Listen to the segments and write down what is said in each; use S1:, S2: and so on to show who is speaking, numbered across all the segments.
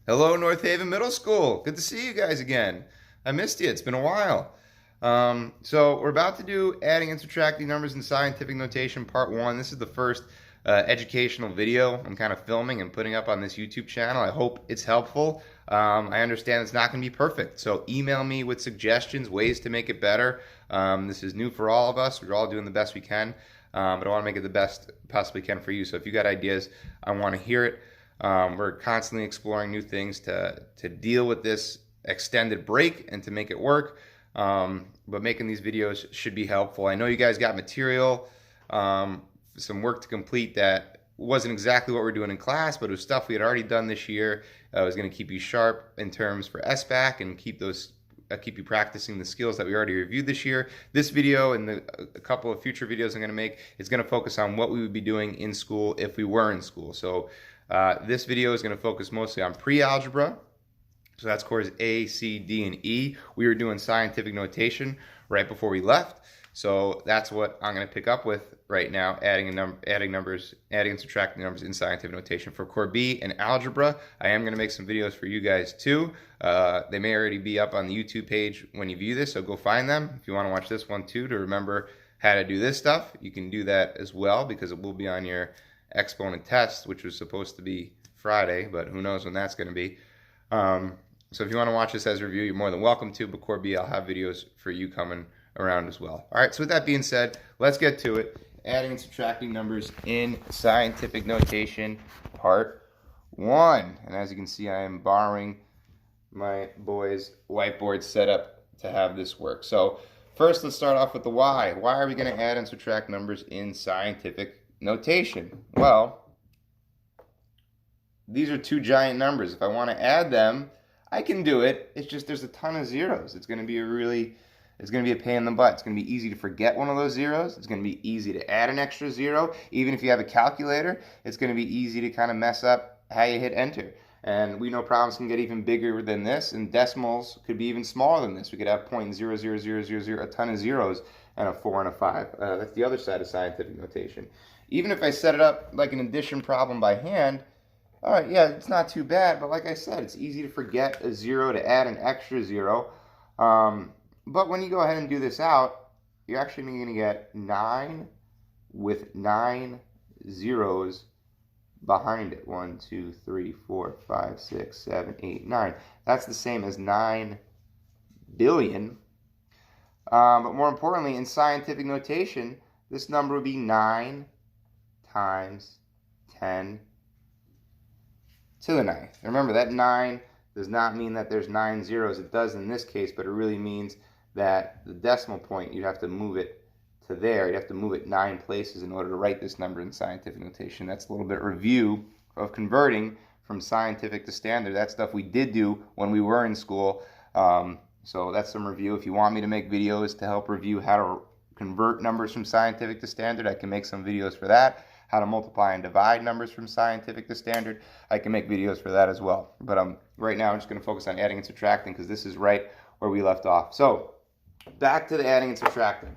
S1: Hello, North Haven Middle School. Good to see you guys again. I missed you. It's been a while. So we're about to do adding and subtracting numbers in scientific notation part one. This is the first educational video I'm kind of filming and putting up on this YouTube channel. I hope it's helpful. I understand it's not going to be perfect, so email me with suggestions, ways to make it better. This is new for all of us. We're all doing the best we can, but I want to make it the best possibly can for you. So if you got ideas, I want to hear it. We're constantly exploring new things to deal with this extended break and to make it work. But making these videos should be helpful. I know you guys got material, some work to complete that wasn't exactly what we're doing in class, but it was stuff we had already done this year. It was going to keep you sharp in terms for SBAC and keep you practicing the skills that we already reviewed this year. This video and a couple of future videos I'm going to make is going to focus on what we would be doing in school if we were in school. So this video is going to focus mostly on pre-algebra. So that's cores A, C, D, and E. We were doing scientific notation right before we left. So that's what I'm going to pick up with right now, adding and subtracting numbers in scientific notation. For core B and algebra, I am going to make some videos for you guys too. They may already be up on the YouTube page when you view this, so go find them. If you want to watch this one too to remember how to do this stuff, you can do that as well because it will be on your exponent test, which was supposed to be Friday, but who knows when that's going to be. So if you want to watch this as a review, you're more than welcome to, but core B, I'll have videos for you coming around as well. All right, so with that being said, let's get to it. Adding and subtracting numbers in scientific notation, part one. And as you can see, I am borrowing my boy's whiteboard setup to have this work. So first, let's start off with the why. Why are we going to add and subtract numbers in scientific notation? Well, these are two giant numbers. If I want to add them, I can do it. It's just there's a ton of zeros. It's going to be a pain in the butt. It's going to be easy to forget one of those zeros. It's going to be easy to add an extra zero. Even if you have a calculator, it's going to be easy to kind of mess up how you hit enter. And we know problems can get even bigger than this, and decimals could be even smaller than this. We could have 0.00000, a ton of zeros, and a 4 and a 5. That's the other side of scientific notation. Even if I set it up like an addition problem by hand, all right, yeah, it's not too bad, but like I said, it's easy to forget a zero, to add an extra zero. But when you go ahead and do this out, you're actually going to get 9 with 9 zeros behind it. 1, 2, 3, 4, 5, 6, 7, 8, 9. That's the same as 9 billion. But more importantly, in scientific notation, this number would be 9 times 10 to the ninth. Remember, that 9 does not mean that there's 9 zeros. It does in this case, but it really means that the decimal point, you'd have to move it to there. You'd have to move it 9 places in order to write this number in scientific notation. That's a little bit of review of converting from scientific to standard. That's stuff we did do when we were in school. So that's some review. If you want me to make videos to help review how to convert numbers from scientific to standard, I can make some videos for that. How to multiply and divide numbers from scientific to standard, I can make videos for that as well. But right now I'm just going to focus on adding and subtracting because this is right where we left off. So back to the adding and subtracting.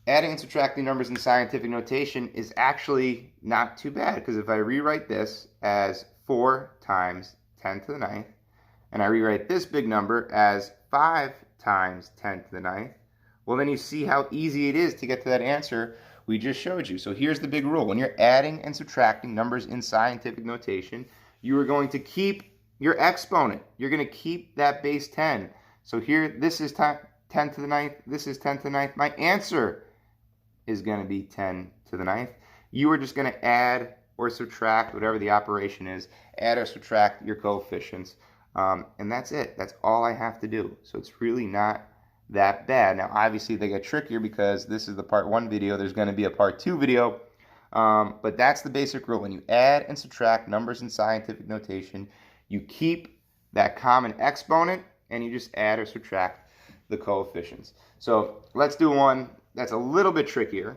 S1: Adding and subtracting numbers in scientific notation is actually not too bad, because if I rewrite this as 4 times 10 to the ninth, and I rewrite this big number as 5 times 10 to the ninth, well, then you see how easy it is to get to that answer we just showed you. So here's the big rule. When you're adding and subtracting numbers in scientific notation, you are going to keep your exponent. You're going to keep that base 10. So here, this is 10 to the ninth. This is 10 to the ninth. My answer is going to be 10 to the ninth. You are just going to add or subtract, whatever the operation is, add or subtract your coefficients. And that's it. That's all I have to do. So it's really not that bad. Now, obviously, they get trickier because this is the part 1 video. There's going to be a part 2 video. But that's the basic rule. When you add and subtract numbers in scientific notation, you keep that common exponent and you just add or subtract the coefficients. So let's do one that's a little bit trickier,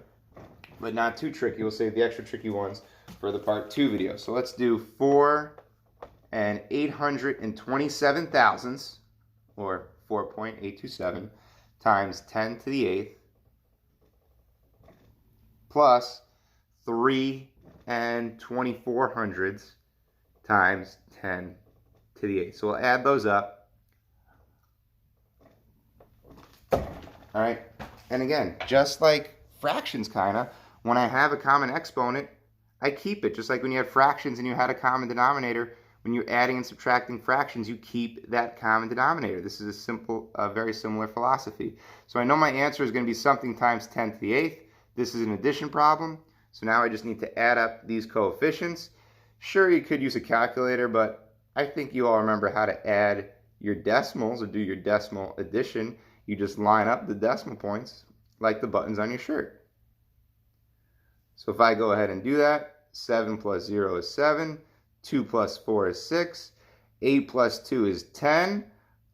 S1: but not too tricky. We'll save the extra tricky ones for the part 2 video. So let's do 4 and 827 thousandths, or 4.827, times 10 to the 8th, plus 3 and 24 hundredths times 10 to the 8th. So we'll add those up. All right, and again, just like fractions kind of, when I have a common exponent, I keep it. Just like when you had fractions and you had a common denominator, when you're adding and subtracting fractions, you keep that common denominator. This is a very similar philosophy. So I know my answer is going to be something times 10 to the 8th. This is an addition problem. So now I just need to add up these coefficients. Sure, you could use a calculator, but I think you all remember how to add your decimals or do your decimal addition. You just line up the decimal points like the buttons on your shirt. So if I go ahead and do that, 7 plus 0 is 7, 2 plus 4 is 6, 8 plus 2 is 10.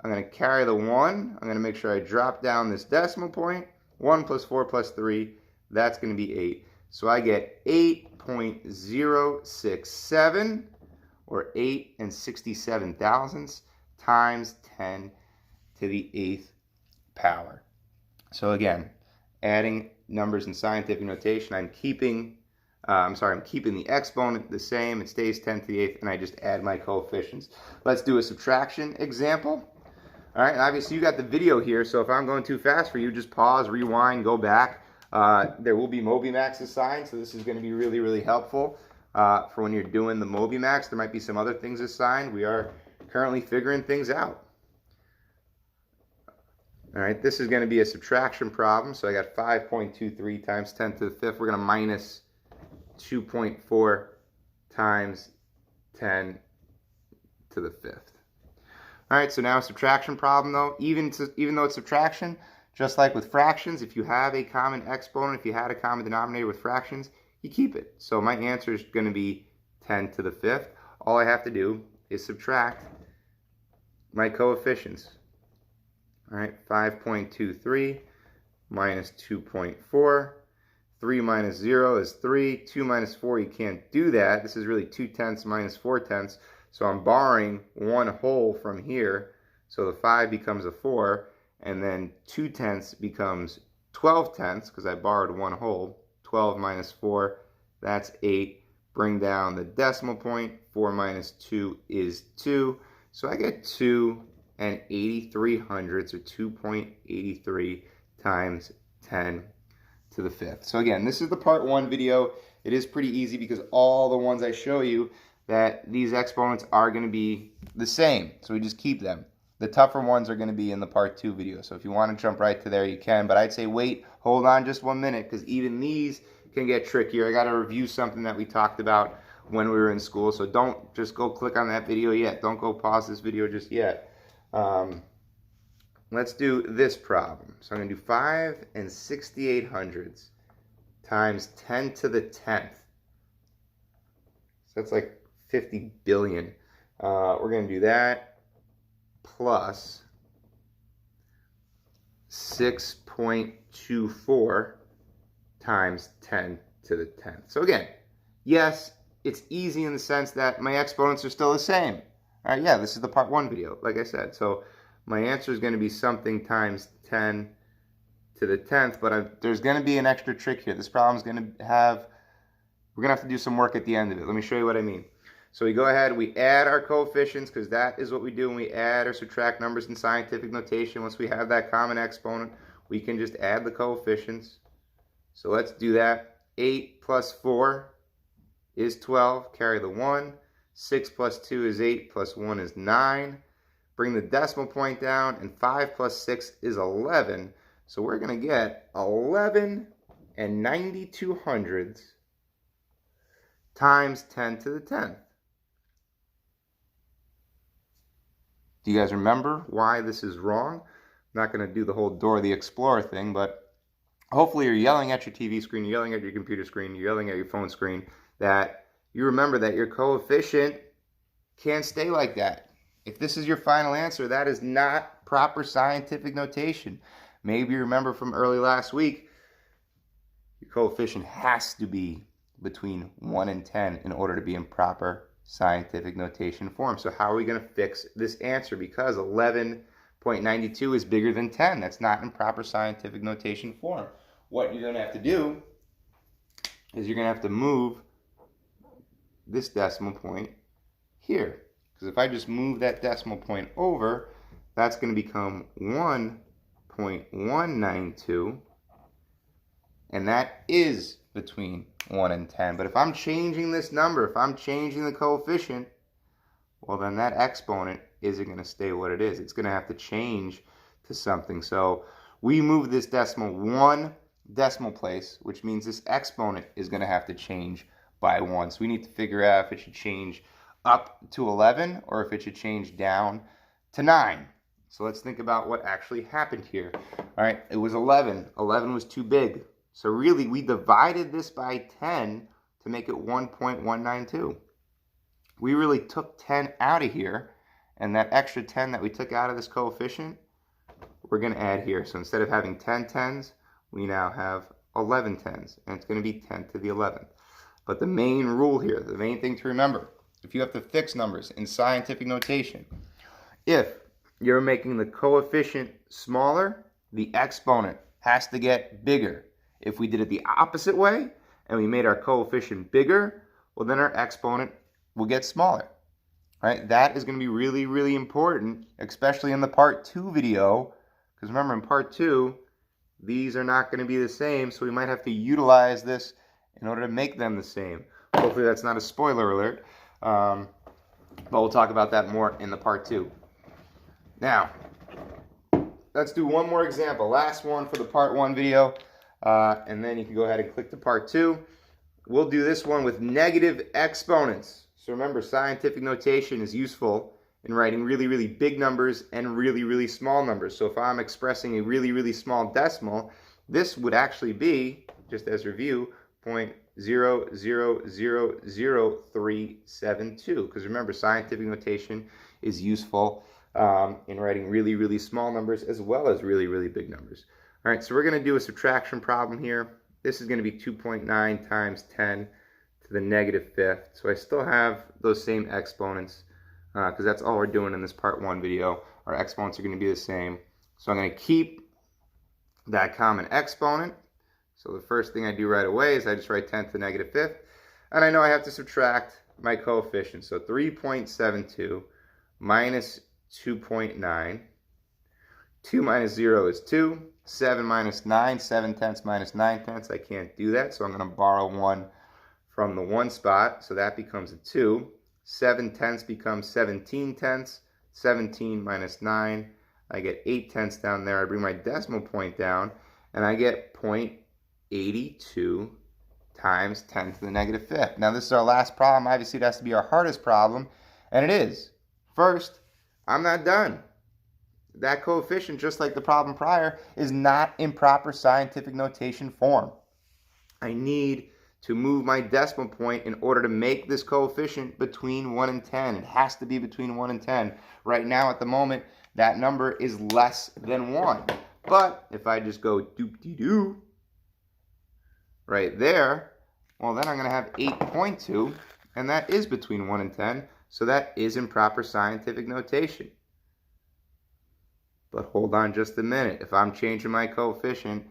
S1: I'm going to carry the 1. I'm going to make sure I drop down this decimal point. 1 plus 4 plus 3, that's going to be 8. So I get 8.067, or 8 67 thousandths, times 10 to the 8th power. So again, adding numbers in scientific notation, I'm keeping the exponent the same. It stays 10 to the 8th, and I just add my coefficients. Let's do a subtraction example. All right, and obviously you got the video here, so if I'm going too fast for you, just pause, rewind, go back. There will be MobiMax assigned, so this is going to be really, really helpful for when you're doing the MobiMax. There might be some other things assigned. We are currently figuring things out. All right, this is going to be a subtraction problem. So I got 5.23 times 10 to the 5th. We're going to minus 2.4 times 10 to the 5th. All right, so now a subtraction problem though. Even though it's subtraction, just like with fractions, if you have a common exponent, if you had a common denominator with fractions, you keep it. So my answer is going to be 10 to the 5th. All I have to do is subtract my coefficients. All right, 5.23 minus 2.4. 3 minus 0 is 3. 2 minus 4, you can't do that. This is really 2/10 minus 4/10. So I'm borrowing 1 whole from here. So the 5 becomes a 4. And then 2/10 becomes 12/10 because I borrowed 1 whole. 12 minus 4, that's 8. Bring down the decimal point. 4 minus 2 is 2. So I get 2 and 83 hundredths, or 2.83 times 10 to the 5th. So again, this is the part 1 video. It is pretty easy because all the ones I show you, that these exponents are going to be the same. So we just keep them. The tougher ones are going to be in the part 2 video. So if you want to jump right to there, you can. But I'd say wait, hold on just 1 minute, because even these can get trickier. I got to review something that we talked about when we were in school. So don't just go click on that video yet. Don't go pause this video just yet. Let's do this problem. So I'm going to do 5 and 68 hundredths times 10 to the 10th. So that's like 50 billion. We're going to do that plus 6.24 times 10 to the 10th. So again, yes, it's easy in the sense that my exponents are still the same. All right, yeah, this is the part 1 video, like I said. So my answer is going to be something times 10 to the 10th, but there's going to be an extra trick here. This problem is going to have, we're going to have to do some work at the end of it. Let me show you what I mean. So we go ahead, we add our coefficients, because that is what we do when we add or subtract numbers in scientific notation. Once we have that common exponent, we can just add the coefficients. So let's do that. 8 plus 4 is 12, carry the 1. 6 plus 2 is 8, plus 1 is 9. Bring the decimal point down, and 5 plus 6 is 11. So we're going to get 11 and 92 hundredths times 10 to the 10th. Do you guys remember why this is wrong? I'm not going to do the whole Dora the Explorer thing, but hopefully you're yelling at your TV screen, you're yelling at your computer screen, you're yelling at your phone screen, that you remember that your coefficient can't stay like that. If this is your final answer, that is not proper scientific notation. Maybe you remember from early last week, your coefficient has to be between 1 and 10 in order to be in proper scientific notation form. So how are we going to fix this answer? Because 11.92 is bigger than 10. That's not in proper scientific notation form. What you're going to have to do is you're going to have to move this decimal point here. Because if I just move that decimal point over, that's going to become 1.192. And that is between 1 and 10. But if I'm changing this number, if I'm changing the coefficient, well, then that exponent isn't going to stay what it is. It's going to have to change to something. So we move this decimal 1 decimal place, which means this exponent is going to have to change by 1. So we need to figure out if it should change up to 11 or if it should change down to 9. So let's think about what actually happened here. All right, it was 11. 11 was too big. So really, we divided this by 10 to make it 1.192. We really took 10 out of here, and that extra 10 that we took out of this coefficient, we're going to add here. So instead of having 10 tens, we now have 11 tens, and it's going to be 10 to the 11th. But the main rule here, the main thing to remember, if you have to fix numbers in scientific notation, if you're making the coefficient smaller, the exponent has to get bigger. If we did it the opposite way and we made our coefficient bigger, well, then our exponent will get smaller. Right? That is going to be really, really important, especially in the part 2 video, because remember, in part 2, these are not going to be the same, so we might have to utilize this in order to make them the same. Hopefully that's not a spoiler alert, but we'll talk about that more in the part 2. Now, let's do one more example, last one for the part 1 video, and then you can go ahead and click to part 2. We'll do this one with negative exponents. So remember, scientific notation is useful in writing really, really big numbers and really, really small numbers. So if I'm expressing a really, really small decimal, this would actually be, just as review, 0.000372. Because remember, scientific notation is useful in writing really, really small numbers as well as really, really big numbers. All right, so we're going to do a subtraction problem here. This is going to be 2.9 times 10 to the negative 5th. So I still have those same exponents because that's all we're doing in this part 1 video. Our exponents are going to be the same. So I'm going to keep that common exponent. So the first thing I do right away is I just write 10 to the negative 5th. And I know I have to subtract my coefficient. So 3.72 minus 2.9. 2 minus 0 is 2. 7 minus 9, 7 tenths minus 9 tenths. I can't do that, so I'm going to borrow 1 from the 1 spot. So that becomes a 2. 7 tenths becomes 17 tenths. 17 minus 9, I get 8 tenths down there. I bring my decimal point down, and I get 0.82 times 10 to the negative 5th. Now this is our last problem. Obviously it has to be our hardest problem, and it is. First, I'm not done. That coefficient, just like the problem prior, is not in proper scientific notation form. I need to move my decimal point in order to make this coefficient between 1 and 10. It has to be between 1 and 10. Right now, at the moment, that number is less than 1. But if I just go doop-de-doo right there, well, then I'm going to have 8.2, and that is between 1 and 10. So that is in proper scientific notation. But hold on just a minute. If I'm changing my coefficient,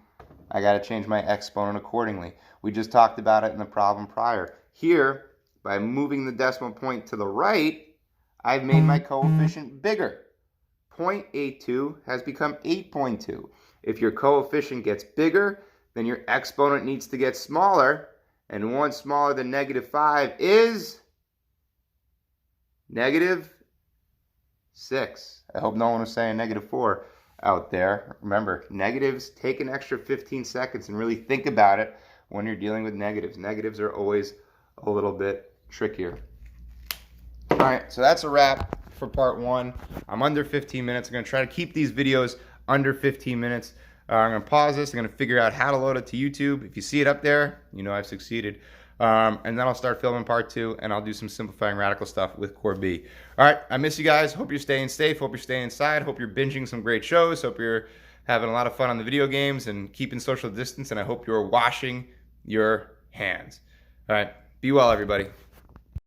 S1: I got to change my exponent accordingly. We just talked about it in the problem prior. Here, by moving the decimal point to the right, I've made my coefficient bigger. 0.82 has become 8.2. If your coefficient gets bigger, then your exponent needs to get smaller. And 1 smaller than negative 5 is negative 6. I hope no one was saying negative 4 out there. Remember, negatives take an extra 15 seconds and really think about it when you're dealing with negatives. Negatives are always a little bit trickier. All right, so that's a wrap for part 1. I'm under 15 minutes. I'm going to try to keep these videos under 15 minutes. I'm going to pause this. I'm going to figure out how to load it to YouTube. If you see it up there, you know I've succeeded. And then I'll start filming part 2, and I'll do some simplifying radical stuff with Core B. All right, I miss you guys. Hope you're staying safe. Hope you're staying inside. Hope you're binging some great shows. Hope you're having a lot of fun on the video games and keeping social distance. And I hope you're washing your hands. All right, be well, everybody.